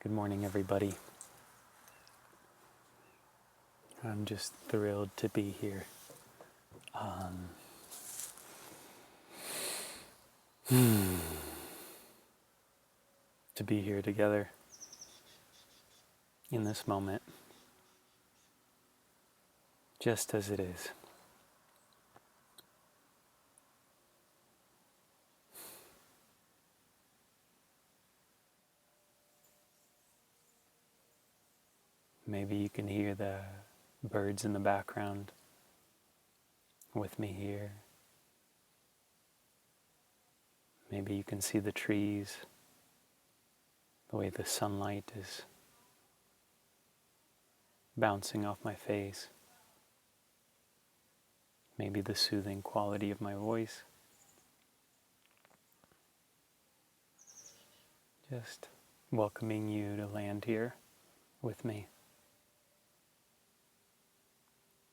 Good morning, everybody. I'm just thrilled to be here. To be here together in this moment, just as it is. Maybe you can hear the birds in the background with me here. Maybe you can see the trees, the way the sunlight is bouncing off my face. Maybe the soothing quality of my voice. Just welcoming you to land here with me,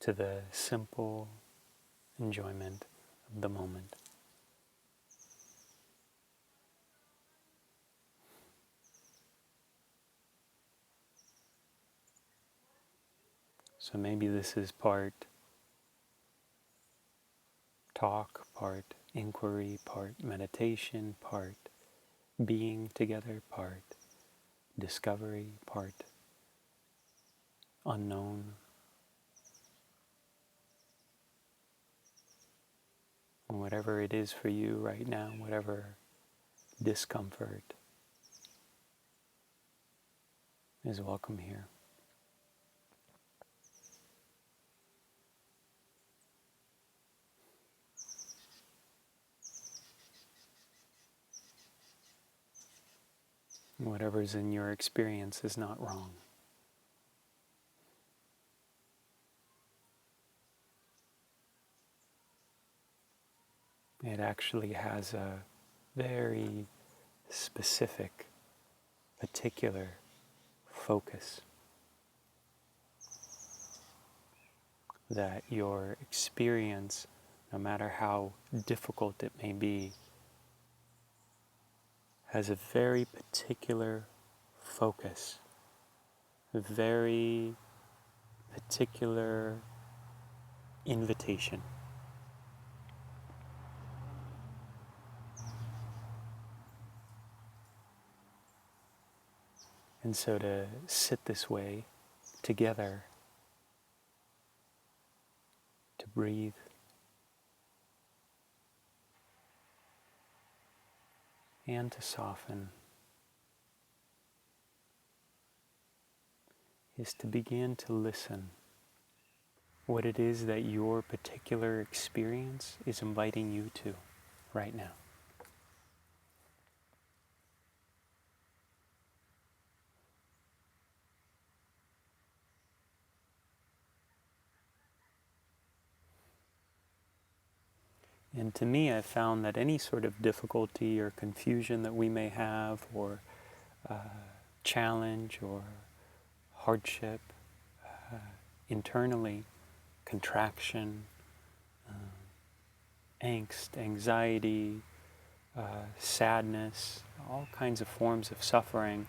to the simple enjoyment of the moment. So maybe this is part talk, part inquiry, part meditation, part being together, part discovery, part unknown. And whatever it is for you right now, whatever discomfort is welcome here. Whatever's in your experience is not wrong. It actually has a very specific, particular focus that your experience, no matter how difficult it may be, has a very particular focus, a very particular invitation. And so to sit this way together, to breathe, and to soften, is to begin to listen what it is that your particular experience is inviting you to right now. And to me, I've found that any sort of difficulty or confusion that we may have, or challenge or hardship internally, contraction, angst, anxiety, sadness, all kinds of forms of suffering,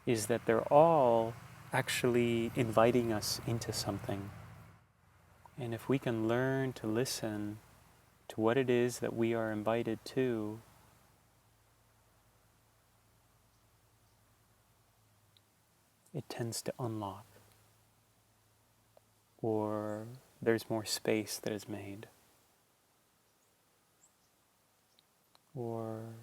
is that they're all actually inviting us into something. And if we can learn to listen to what it is that we are invited to, it tends to unlock, or there's more space that is made, or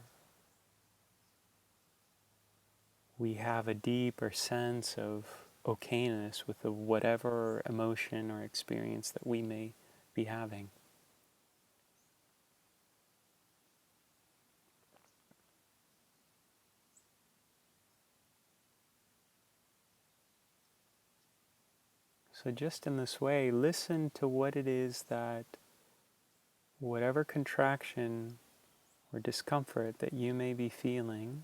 we have a deeper sense of okayness with the whatever emotion or experience that we may be having. So just in this way, listen to what it is that, whatever contraction or discomfort that you may be feeling,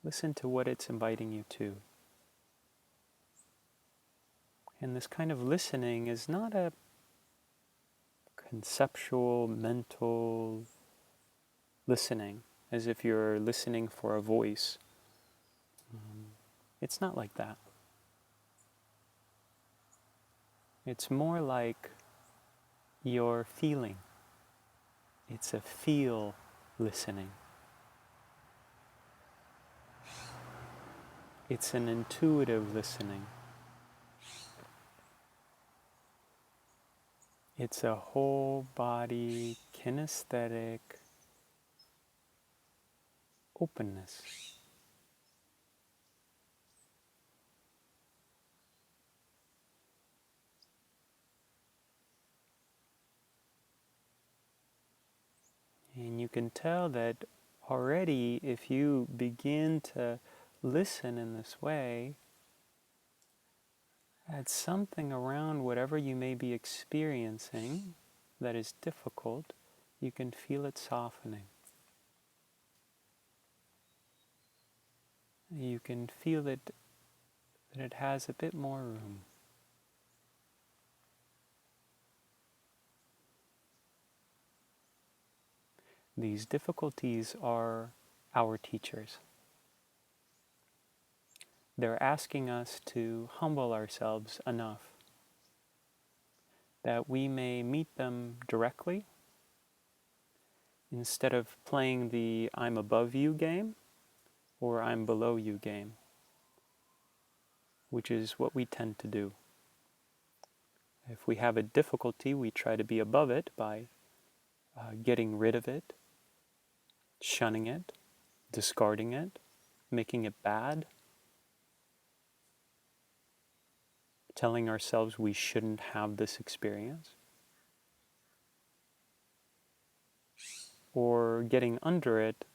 listen to what it's inviting you to. And this kind of listening is not a conceptual, mental listening, as if you're listening for a voice. It's not like that. It's more like you're feeling. It's a feel listening. It's an intuitive listening. It's a whole body kinesthetic openness. And you can tell that already if you begin to listen in this way, at something around whatever you may be experiencing that is difficult, you can feel it softening. You can feel that it has a bit more room. These difficulties are our teachers. They're asking us to humble ourselves enough that we may meet them directly instead of playing the I'm above you game or I'm below you game, which is what we tend to do. If we have a difficulty, we try to be above it by getting rid of it, shunning it, discarding it, making it bad, telling ourselves we shouldn't have this experience, or getting under it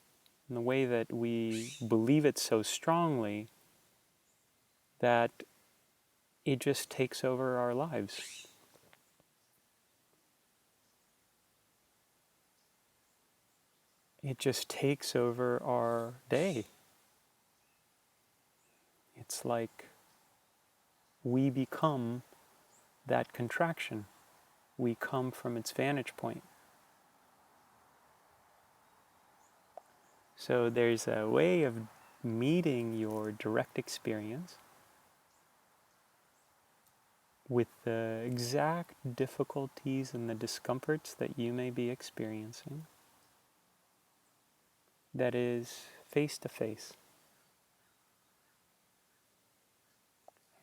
in the way that we believe it so strongly that it just takes over our lives. It just takes over our day. It's like we become that contraction. We come from its vantage point. So there's a way of meeting your direct experience with the exact difficulties and the discomforts that you may be experiencing that is face to face.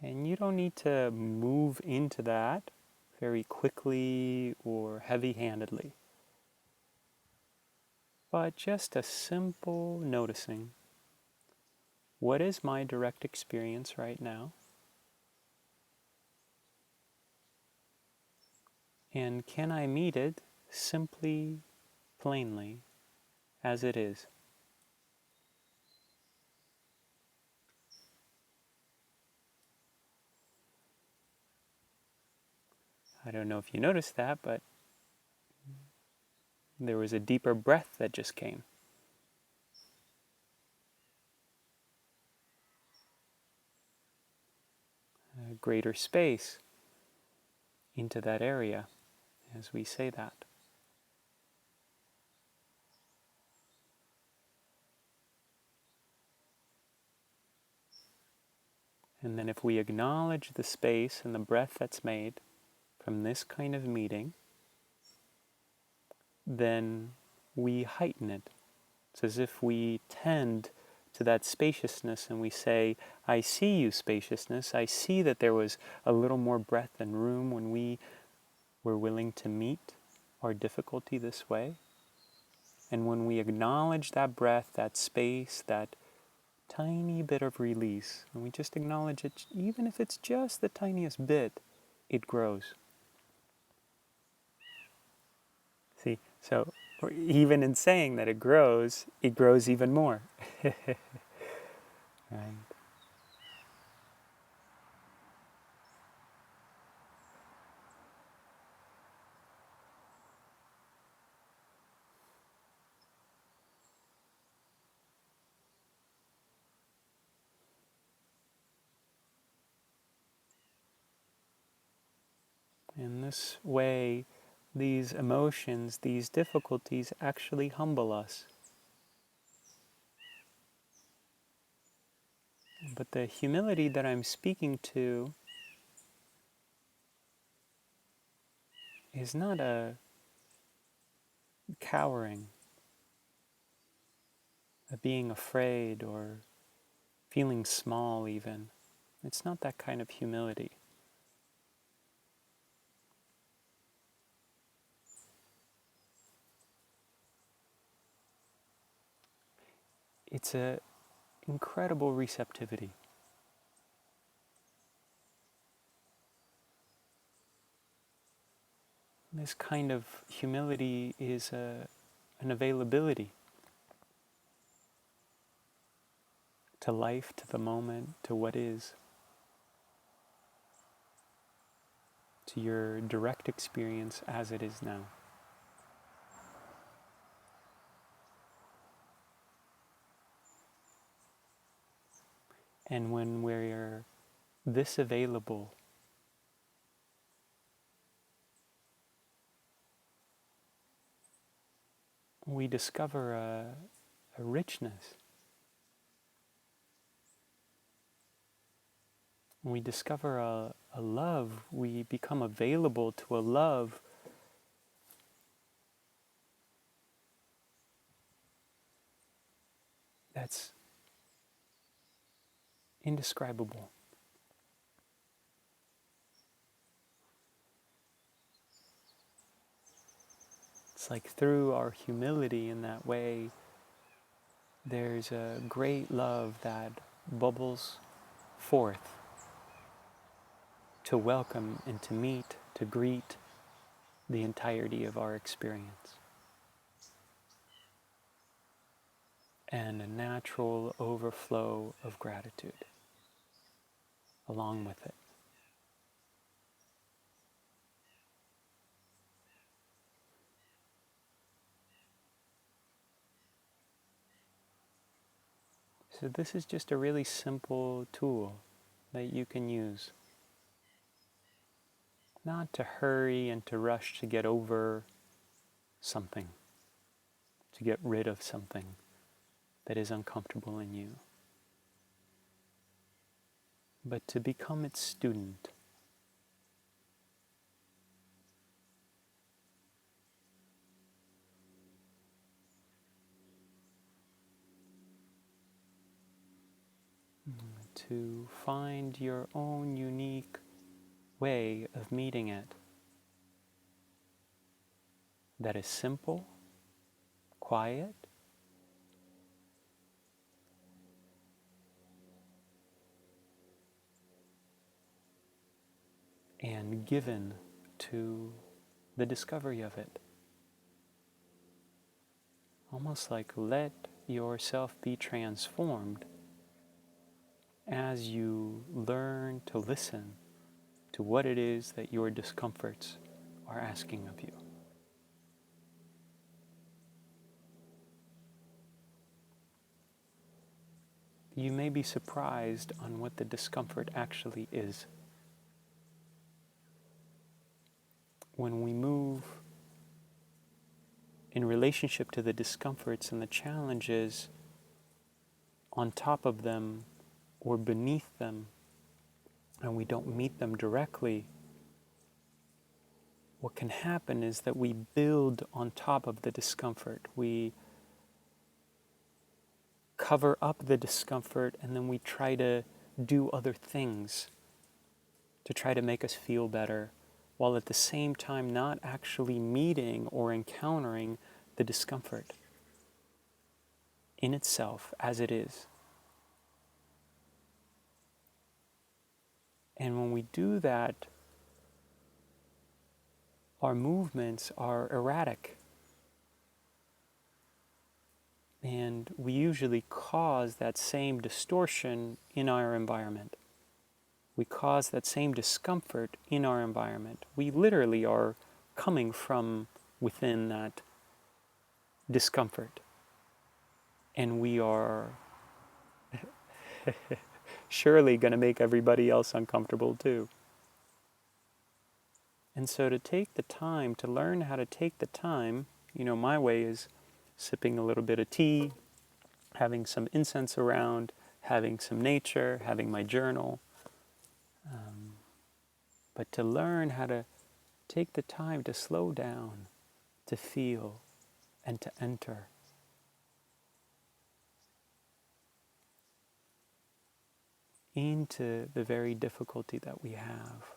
And you don't need to move into that very quickly or heavy-handedly, but just a simple noticing. What is my direct experience right now? And can I meet it simply, plainly, as it is? I don't know if you noticed that, but there was a deeper breath that just came. A greater space into that area as we say that. And then if we acknowledge the space and the breath that's made from this kind of meeting, then we heighten it. It's as if we tend to that spaciousness and we say, I see you, spaciousness. I see that there was a little more breadth and room when we were willing to meet our difficulty this way. And when we acknowledge that breath, that space, that tiny bit of release, and we just acknowledge it, even if it's just the tiniest bit, it grows. See, so even in saying that it grows even more. Right? In this way, these emotions, these difficulties actually humble us. But the humility that I'm speaking to is not a cowering, a being afraid or feeling small even. It's not that kind of humility. It's an incredible receptivity. This kind of humility is an availability to life, to the moment, to what is, to your direct experience as it is now. And when we're this available, we discover a richness. We discover a love. We become available to a love that's indescribable. It's like through our humility in that way, there's a great love that bubbles forth to welcome and to meet, to greet the entirety of our experience. And a natural overflow of gratitude along with it. So this is just a really simple tool that you can use. Not to hurry and to rush to get over something, to get rid of something that is uncomfortable in you, but to become its student. To find your own unique way of meeting it that is simple, quiet, and given to the discovery of it. Almost like let yourself be transformed as you learn to listen to what it is that your discomforts are asking of you. You may be surprised on what the discomfort actually is. When we move in relationship to the discomforts and the challenges on top of them or beneath them, and we don't meet them directly, what can happen is that we build on top of the discomfort. We cover up the discomfort and then we try to do other things to try to make us feel better, while at the same time not actually meeting or encountering the discomfort in itself as it is. And when we do that, our movements are erratic. And we usually cause that same distortion in our environment. We cause that same discomfort in our environment. We literally are coming from within that discomfort. And we are surely going to make everybody else uncomfortable too. And so to take the time, to learn how to take the time, my way is sipping a little bit of tea, having some incense around, having some nature, having my journal, but to learn how to take the time to slow down, to feel, and to enter. Into the very difficulty that we have.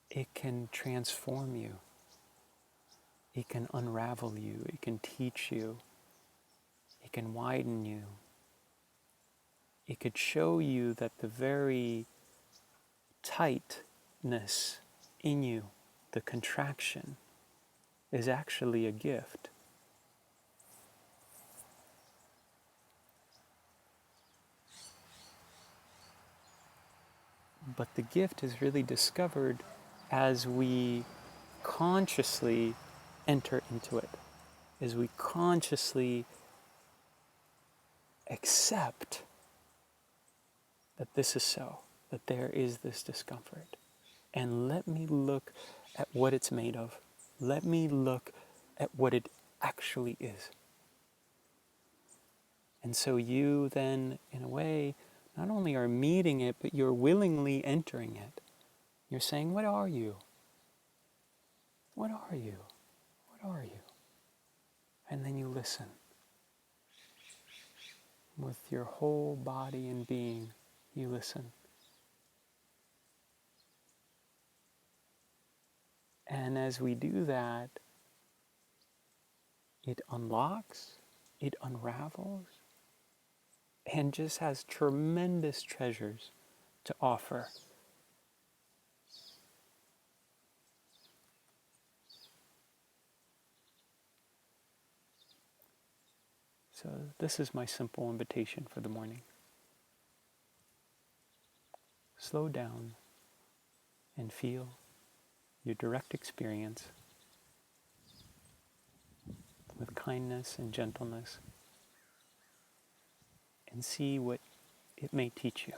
It can transform you. It can unravel you. It can teach you. It can widen you. It could show you that the very tightness in you, the contraction, is actually a gift. But the gift is really discovered as we consciously enter into it, as we consciously accept that this is so, that there is this discomfort. And let me look at what it's made of. Let me look at what it actually is. And so you then, in a way, not only are meeting it, but you're willingly entering it. You're saying, what are you? What are you? What are you? And then you listen. With your whole body and being, you listen. And as we do that, it unlocks, it unravels, and just has tremendous treasures to offer. So this is my simple invitation for the morning. Slow down and feel your direct experience with kindness and gentleness, and see what it may teach you.